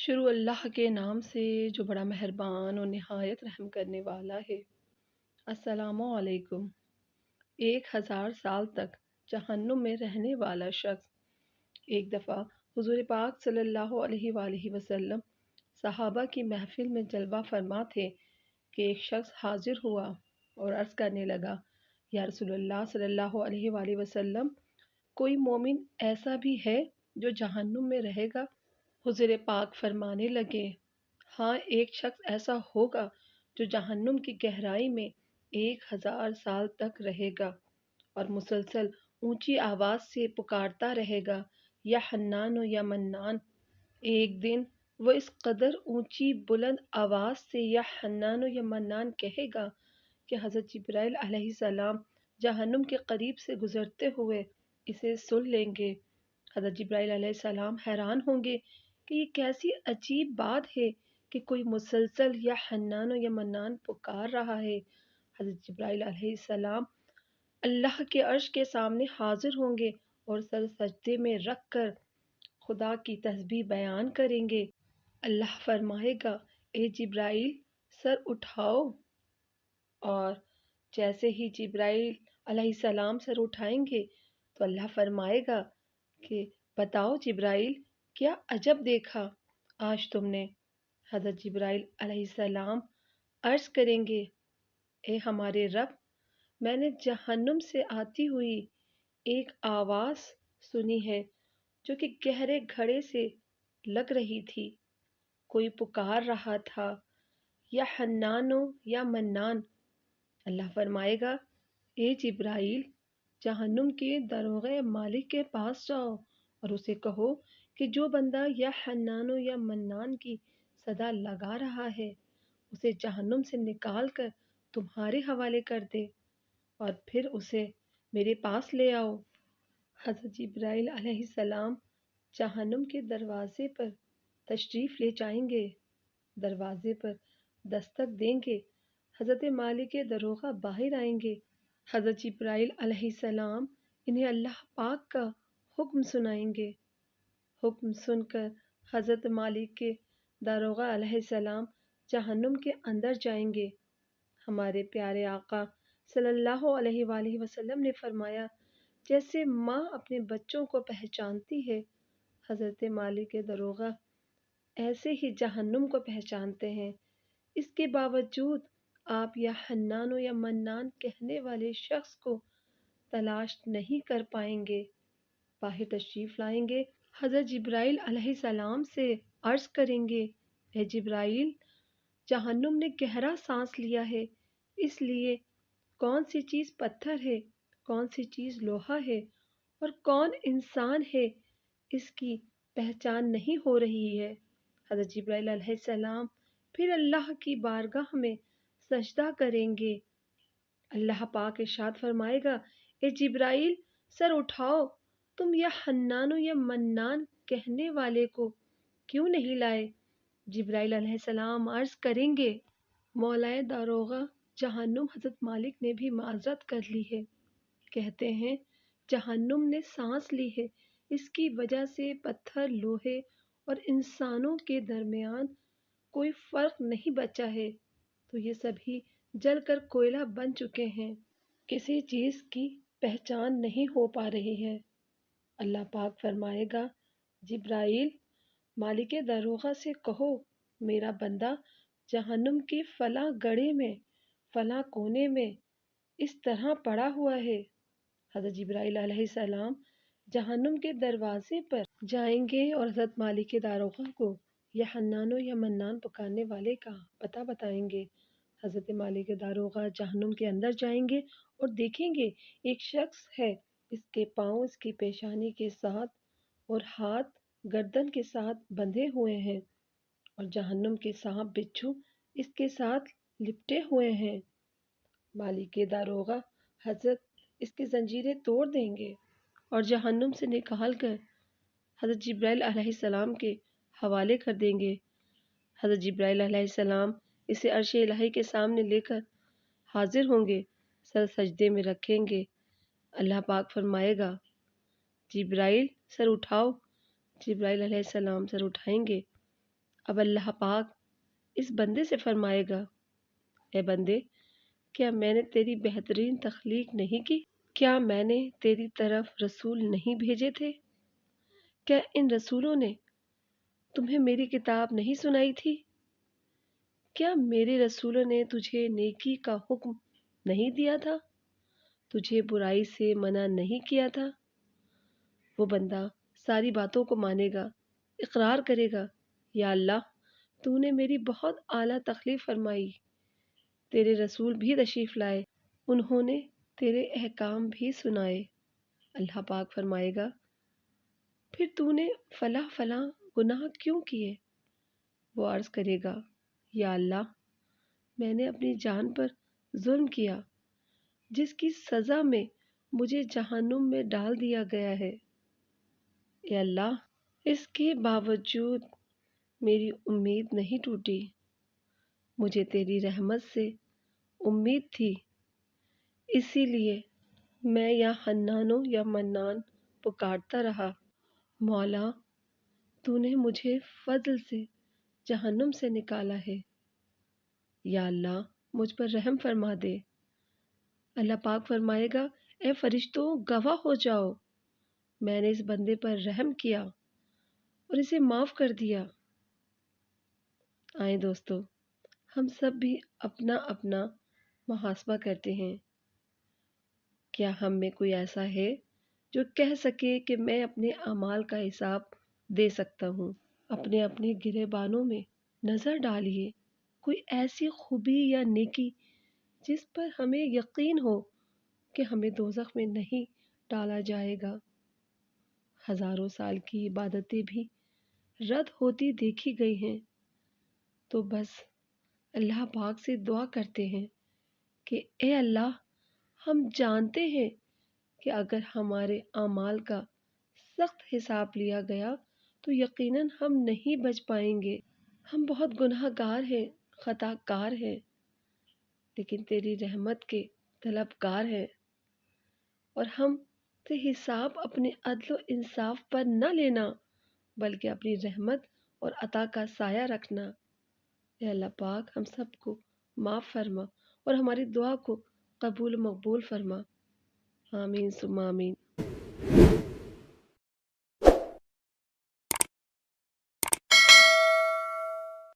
شروع اللہ کے نام سے جو بڑا مہربان اور نہایت رحم کرنے والا ہے۔ السلام علیکم۔ 1000 سال تک جہنم میں رہنے والا شخص۔ ایک دفعہ حضور پاک صلی اللہ علیہ وآلہ وسلم صحابہ کی محفل میں جلوہ فرما تھے کہ ایک شخص حاضر ہوا اور عرض کرنے لگا، یا رسول اللہ صلی اللہ علیہ وآلہ وسلم، کوئی مومن ایسا بھی ہے جو جہنم میں رہے گا؟ حضور پاک فرمانے لگے، ہاں، ایک شخص ایسا ہوگا جو جہنم کی گہرائی میں 1000 سال تک رہے گا اور مسلسل اونچی آواز سے پکارتا رہے گا، یا حنان و یا منان۔ ایک دن وہ اس قدر اونچی بلند آواز سے یا حنان و یا منان کہے گا کہ حضرت جبرائیل علیہ السلام جہنم کے قریب سے گزرتے ہوئے اسے سن لیں گے۔ حضرت جبرائیل علیہ السلام حیران ہوں گے کہ یہ کیسی عجیب بات ہے کہ کوئی مسلسل یا حنان و یا منان پکار رہا ہے۔ حضرت جبرائیل علیہ السلام اللہ کے عرش کے سامنے حاضر ہوں گے اور سر سجدے میں رکھ کر خدا کی تسبیح بیان کریں گے۔ اللہ فرمائے گا، اے جبرائیل، سر اٹھاؤ، اور جیسے ہی جبرائیل علیہ السلام سر اٹھائیں گے تو اللہ فرمائے گا کہ بتاؤ جبرائیل، کیا عجب دیکھا آج تم نے؟ حضرت جبرائیل علیہ السلام عرض کریں گے، اے ہمارے رب، میں نے جہنم سے آتی ہوئی ایک آواز سنی ہے جو کہ گہرے گھڑے سے لگ رہی تھی۔ کوئی پکار رہا تھا، یا حنانو یا منان۔ اللہ فرمائے گا، اے جبرائیل، جہنم کے داروغہ مالک کے پاس جاؤ اور اسے کہو کہ جو بندہ یا حنان و یا منان کی صدا لگا رہا ہے اسے جہنم سے نکال کر تمہارے حوالے کر دے اور پھر اسے میرے پاس لے آؤ۔ حضرت جبرائیل علیہ السلام جہنم کے دروازے پر تشریف لے جائیں گے، دروازے پر دستک دیں گے، حضرت مالک داروغہ باہر آئیں گے۔ حضرت جبرائیل علیہ السلام انہیں اللہ پاک کا حکم سنائیں گے۔ حکم سن کر حضرت مالک کے داروغہ علیہ السلام جہنم کے اندر جائیں گے۔ ہمارے پیارے آقا صلی اللہ علیہ وآلہ وسلم نے فرمایا، جیسے ماں اپنے بچوں کو پہچانتی ہے، حضرت مالک داروغہ ایسے ہی جہنم کو پہچانتے ہیں۔ اس کے باوجود آپ یا حنان و یا منان کہنے والے شخص کو تلاش نہیں کر پائیں گے۔ باہر تشریف لائیں گے، حضرت جبرائیل علیہ السلام سے عرض کریں گے، اے جبرائیل، جہنم نے گہرا سانس لیا ہے، اس لیے کون سی چیز پتھر ہے، کون سی چیز لوہا ہے اور کون انسان ہے، اس کی پہچان نہیں ہو رہی ہے۔ حضرت جبرائیل علیہ السلام پھر اللہ کی بارگاہ میں سجدہ کریں گے۔ اللہ پاک ارشاد فرمائے گا، اے جبرائیل، سر اٹھاؤ، تم یا حنان و یا منان کہنے والے کو کیوں نہیں لائے؟ جبرائیل علیہ السلام عرض کریں گے، مولائے داروغہ جہنم حضرت مالک نے بھی معذرت کر لی ہے۔ کہتے ہیں جہنم نے سانس لی ہے، اس کی وجہ سے پتھر، لوہے اور انسانوں کے درمیان کوئی فرق نہیں بچا ہے، تو یہ سبھی جل کر کوئلہ بن چکے ہیں، کسی چیز کی پہچان نہیں ہو پا رہی ہے۔ اللہ پاک فرمائے گا، جبرائیل، مالک داروغہ سے کہو میرا بندہ جہنم کے فلاں گڑھے میں، فلاں کونے میں اس طرح پڑا ہوا ہے۔ حضرت جبرائیل علیہ السلام جہنم کے دروازے پر جائیں گے اور حضرت مالک داروغہ کو یا حنان و یا منان پکارنے والے کا پتہ بتائیں گے۔ حضرت مالک داروغہ جہنم کے اندر جائیں گے اور دیکھیں گے ایک شخص ہے، اس کے پاؤں اس کی پیشانی کے ساتھ اور ہاتھ گردن کے ساتھ بندھے ہوئے ہیں اور جہنم کے سانپ بچھو اس کے ساتھ لپٹے ہوئے ہیں۔ مالک داروغہ حضرت اس کی زنجیریں توڑ دیں گے اور جہنم سے نکال کر حضرت جبرائیل علیہ السلام کے حوالے کر دیں گے۔ حضرت جبرائیل علیہ السلام اسے عرش الہی کے سامنے لے کر حاضر ہوں گے، سر سجدے میں رکھیں گے۔ اللہ پاک فرمائے گا، جبرائیل، سر اٹھاؤ۔ جبرائیل علیہ السلام سر اٹھائیں گے۔ اب اللہ پاک اس بندے سے فرمائے گا، اے بندے، کیا میں نے تیری بہترین تخلیق نہیں کی؟ کیا میں نے تیری طرف رسول نہیں بھیجے تھے؟ کیا ان رسولوں نے تمہیں میری کتاب نہیں سنائی تھی؟ کیا میرے رسولوں نے تجھے نیکی کا حکم نہیں دیا تھا؟ تجھے برائی سے منع نہیں کیا تھا؟ وہ بندہ ساری باتوں کو مانے گا، اقرار کرے گا، یا اللہ، تو نے میری بہت اعلیٰ تخلیق فرمائی، تیرے رسول بھی تشریف لائے، انہوں نے تیرے احکام بھی سنائے۔ اللہ پاک فرمائے گا، پھر تو نے فلاں فلاں گناہ کیوں کیے؟ وہ عرض کرے گا، یا اللہ، میں نے اپنی جان پر ظلم کیا، جس کی سزا میں مجھے جہنم میں ڈال دیا گیا ہے۔ اے اللہ، اس کے باوجود میری امید نہیں ٹوٹی، مجھے تیری رحمت سے امید تھی، اسی لیے میں یا حنان و یا منان پکارتا رہا۔ مولا، تو نے مجھے فضل سے جہنم سے نکالا ہے، یا اللہ، مجھ پر رحم فرما دے۔ اللہ پاک فرمائے گا، اے فرشتوں، گواہ ہو جاؤ، میں نے اس بندے پر رحم کیا اور اسے معاف کر دیا۔ آئیں دوستو، ہم سب بھی اپنا اپنا محاسبہ کرتے ہیں۔ کیا ہم میں کوئی ایسا ہے جو کہہ سکے کہ میں اپنے اعمال کا حساب دے سکتا ہوں؟ اپنے اپنے گریبانوں میں نظر ڈالیے، کوئی ایسی خوبی یا نیکی جس پر ہمیں یقین ہو کہ ہمیں دوزخ میں نہیں ڈالا جائے گا۔ ہزاروں سال کی عبادتیں بھی رد ہوتی دیکھی گئی ہیں، تو بس اللہ پاک سے دعا کرتے ہیں کہ اے اللہ، ہم جانتے ہیں کہ اگر ہمارے اعمال کا سخت حساب لیا گیا تو یقیناً ہم نہیں بچ پائیں گے، ہم بہت گناہ گار ہیں، خطا کار ہیں، لیکن تیری رحمت کے طلبگار ہیں، اور ہم سے حساب اپنے عدل و انصاف پر نہ لینا بلکہ اپنی رحمت اور عطا کا سایہ رکھنا۔ اے اللہ پاک، ہم سب کو معاف فرما اور ہماری دعا کو قبول و مقبول فرما۔ آمین ثم آمین۔